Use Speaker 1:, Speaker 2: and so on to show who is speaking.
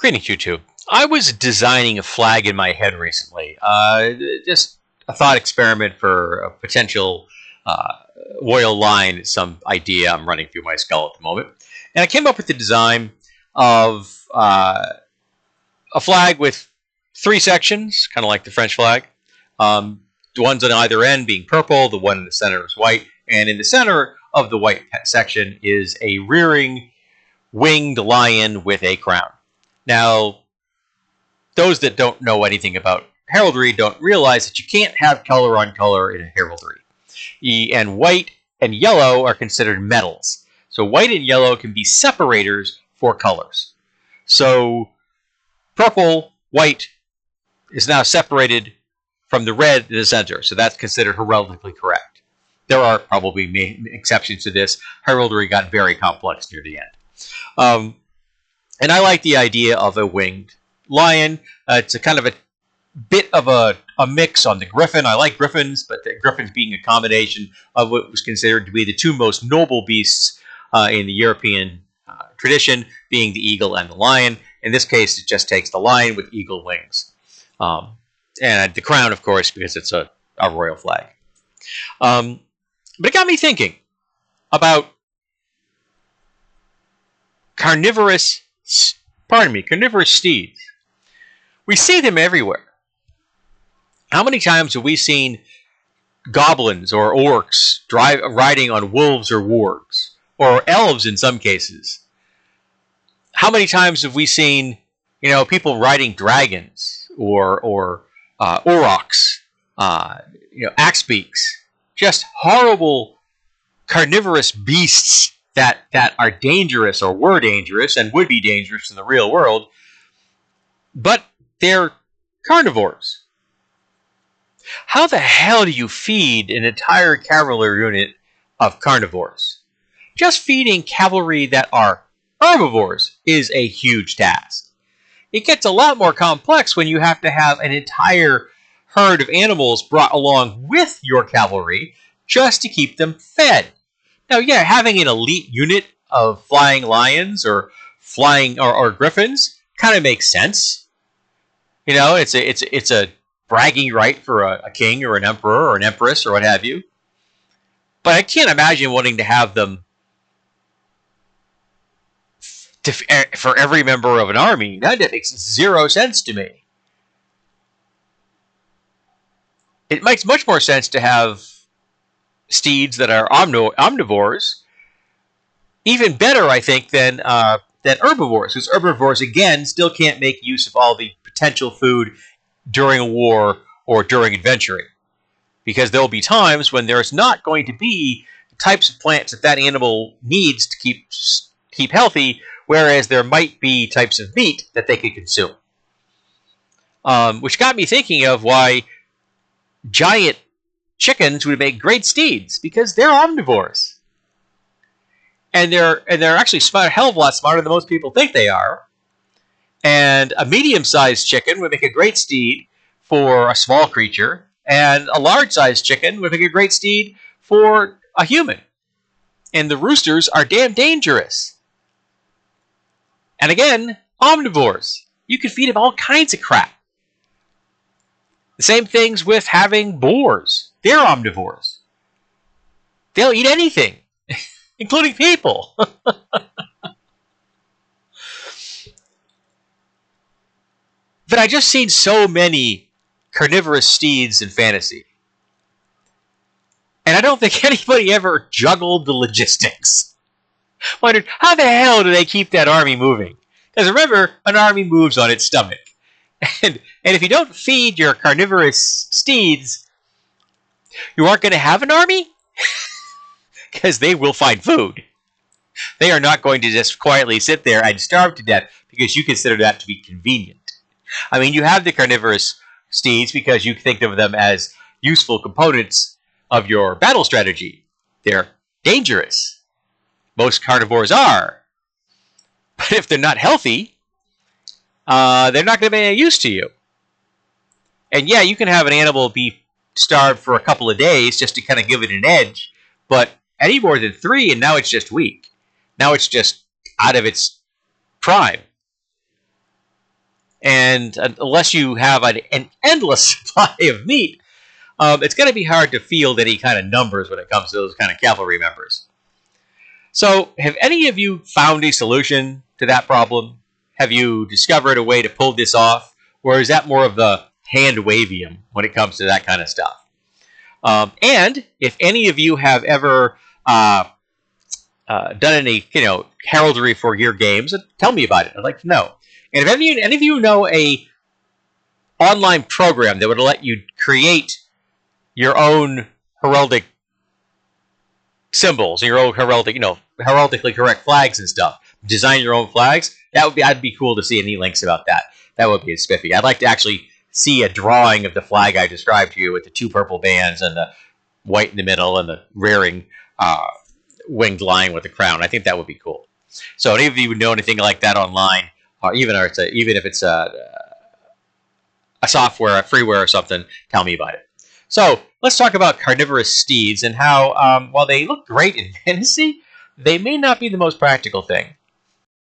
Speaker 1: Greetings, YouTube. I was designing a flag in my head recently. Just a thought experiment for a potential royal line, some idea I'm running through my skull at the moment. And I came up with the design of a flag with three sections, kind of like the French flag. The ones on either end being purple, the one in the center is white, and in the center of the white section is a rearing winged lion with a crown. Now, those that don't know anything about heraldry don't realize that you can't have color on color in a heraldry. And white and yellow are considered metals. So white and yellow can be separators for colors. So purple, white is now separated from the red in the center. So that's considered heraldically correct. There are probably exceptions to this. Heraldry got very complex near the end. And I like the idea of a winged lion. It's a kind of a bit of a mix on the griffin. I like griffins, but the griffins being a combination of what was considered to be the two most noble beasts in the European tradition, being the eagle and the lion. In this case, it just takes the lion with eagle wings. And the crown, of course, because it's a royal flag. But it got me thinking about carnivorous steeds. We see them everywhere. How many times have we seen goblins or orcs riding on wolves or wargs, or elves in some cases? How many times have we seen, people riding dragons or aurochs, axebeaks, just horrible carnivorous beasts that are dangerous or were dangerous and would be dangerous in the real world, but they're carnivores. How the hell do you feed an entire cavalry unit of carnivores? Just feeding cavalry that are herbivores is a huge task. It gets a lot more complex when you have to have an entire herd of animals brought along with your cavalry just to keep them fed. Now, yeah, having an elite unit of flying lions or flying or griffins kind of makes sense. It's a bragging right for a king or an emperor or an empress or what have you. But I can't imagine wanting to have them for every member of an army. That makes zero sense to me. It makes much more sense to have steeds that are omnivores. Even better, I think, than herbivores, because herbivores, again, still can't make use of all the potential food during a war or during adventuring. Because there will be times when there's not going to be the types of plants that animal needs to keep healthy, whereas there might be types of meat that they could consume. Which got me thinking of why giant chickens would make great steeds, because they're omnivores. And they're actually a hell of a lot smarter than most people think they are. And a medium-sized chicken would make a great steed for a small creature, and a large-sized chicken would make a great steed for a human. And the roosters are damn dangerous. And again, omnivores. You could feed them all kinds of crap. The same things with having boars. They're omnivores. They'll eat anything, including people. But I just seen so many carnivorous steeds in fantasy. And I don't think anybody ever juggled the logistics. Wondered, how the hell do they keep that army moving? Because remember, an army moves on its stomach. And if you don't feed your carnivorous steeds, you aren't going to have an army? Because they will find food. They are not going to just quietly sit there and starve to death because you consider that to be convenient. I mean, you have the carnivorous steeds because you think of them as useful components of your battle strategy. They're dangerous. Most carnivores are. But if they're not healthy, they're not going to be any use to you. And yeah, you can have an animal be starved for a couple of days just to kind of give it an edge, but any more than 3 and now it's just weak. Now it's just out of its prime. And unless you have an endless supply of meat, it's going to be hard to field any kind of numbers when it comes to those kind of cavalry members. So, have any of you found a solution to that problem? Have you discovered a way to pull this off? Or is that more of the hand-wavium when it comes to that kind of stuff? And if any of you have ever done any, heraldry for your games, tell me about it. I'd like to know. And if any of you know a online program that would let you create your own heraldic symbols, your own heraldic, heraldically correct flags and stuff, design your own flags, I'd be cool to see any links about that. That would be spiffy. I'd like to actually see a drawing of the flag I described to you with the 2 purple bands and the white in the middle and the rearing winged lion with the crown. I think that would be cool. So any of you know anything like that online, or even if it's a software, a freeware or something, tell me about it. So let's talk about carnivorous steeds and how, while they look great in fantasy, they may not be the most practical thing.